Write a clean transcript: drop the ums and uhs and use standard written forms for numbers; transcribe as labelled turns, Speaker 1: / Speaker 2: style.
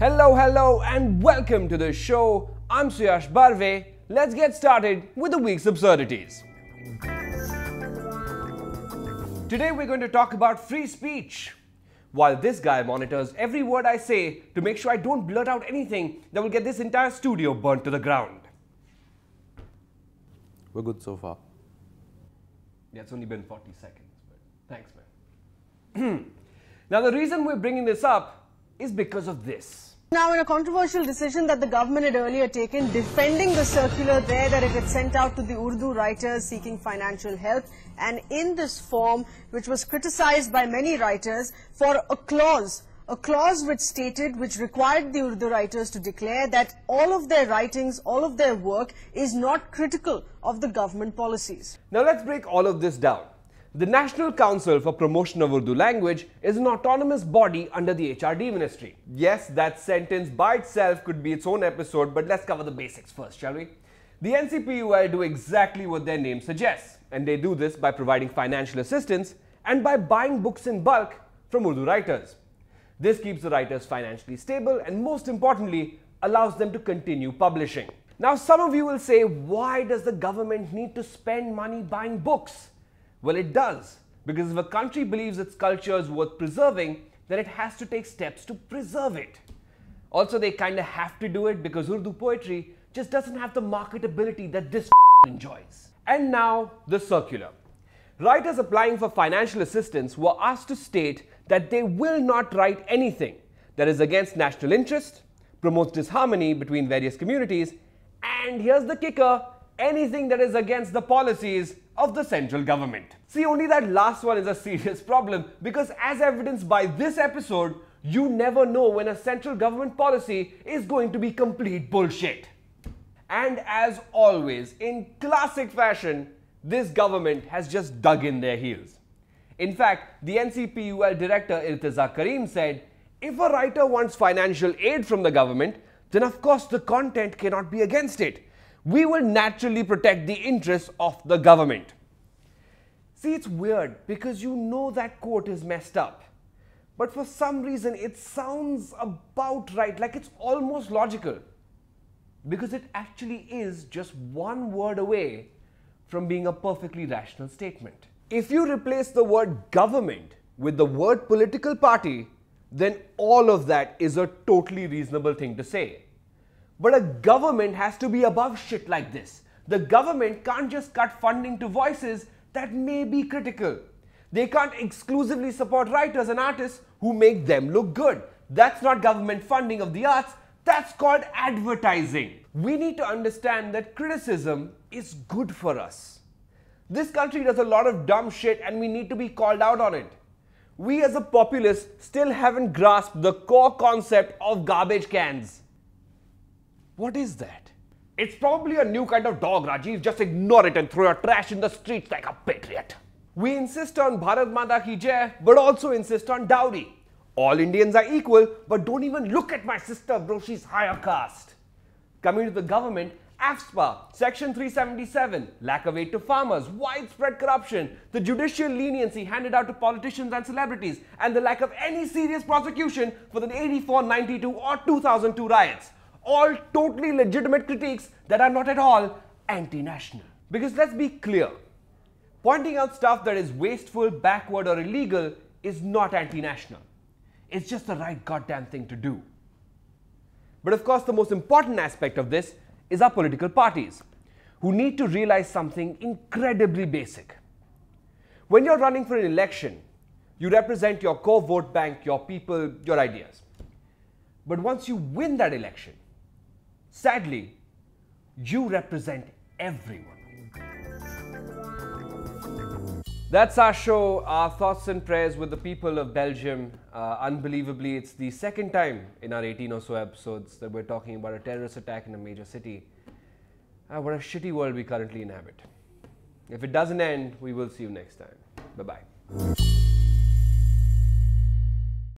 Speaker 1: Hello and welcome to the show. I'm Suyash Barve. Let's get started with the week's absurdities. Today we're going to talk about free speech. While this guy monitors every word I say to make sure I don't blurt out anything that will get this entire studio burnt to the ground.
Speaker 2: We're good so far.
Speaker 1: Yeah, it's only been 40 seconds, but thanks, man. Now the reason we're bringing this up is because of this.
Speaker 3: Now, in a controversial decision that the government had earlier taken, defending the circular there that it had sent out to the Urdu writers seeking financial help, and in this form, which was criticized by many writers for a clause which required the Urdu writers to declare that all of their writings, all of their work is not critical of the government policies.
Speaker 1: Now let's break all of this down. The National Council for Promotion of Urdu Language is an autonomous body under the HRD ministry. Yes, that sentence by itself could be its own episode, but let's cover the basics first, shall we? The NCPUL do exactly what their name suggests, and they do this by providing financial assistance and by buying books in bulk from Urdu writers. This keeps the writers financially stable and, most importantly, allows them to continue publishing. Now, some of you will say, why does the government need to spend money buying books? Well, it does, because if a country believes its culture is worth preserving, then it has to take steps to preserve it. Also, they kind of have to do it because Urdu poetry just doesn't have the marketability that this enjoys. And now, the circular. Writers applying for financial assistance were asked to state that they will not write anything that is against national interest, promotes disharmony between various communities, and here's the kicker, anything that is against the policies of the central government. See, only that last one is a serious problem because, as evidenced by this episode, you never know when a central government policy is going to be complete bullshit. And as always, in classic fashion, this government has just dug in their heels. In fact, the NCPUL director Irtiza Karim said, if a writer wants financial aid from the government, then of course the content cannot be against it. We will naturally protect the interests of the government. See, it's weird because you know that quote is messed up. But for some reason, it sounds about right, like it's almost logical. Because it actually is just one word away from being a perfectly rational statement. If you replace the word government with the word political party, then all of that is a totally reasonable thing to say. But a government has to be above shit like this. The government can't just cut funding to voices that may be critical. They can't exclusively support writers and artists who make them look good. That's not government funding of the arts, that's called advertising. We need to understand that criticism is good for us. This country does a lot of dumb shit and we need to be called out on it. We as a populace still haven't grasped the core concept of garbage cans. What is that? It's probably a new kind of dog, Rajiv. Just ignore it and throw your trash in the streets like a patriot. We insist on Bharat Mata Ki Jai, but also insist on dowry. All Indians are equal, but don't even look at my sister, bro. She's higher caste. Coming to the government, AFSPA, Section 377, lack of aid to farmers, widespread corruption, the judicial leniency handed out to politicians and celebrities, and the lack of any serious prosecution for the 84, 92 or 2002 riots. All totally legitimate critiques that are not at all anti-national. Because let's be clear, pointing out stuff that is wasteful, backward or illegal is not anti-national. It's just the right goddamn thing to do. But of course, the most important aspect of this is our political parties, who need to realize something incredibly basic. When you're running for an election, you represent your core vote bank, your people, your ideas. But once you win that election, sadly, you represent everyone. That's our show, our thoughts and prayers with the people of Belgium. Unbelievably, it's the second time in our 18 or so episodes that we're talking about a terrorist attack in a major city. What a shitty world we currently inhabit. If it doesn't end, we will see you next time. Bye-bye.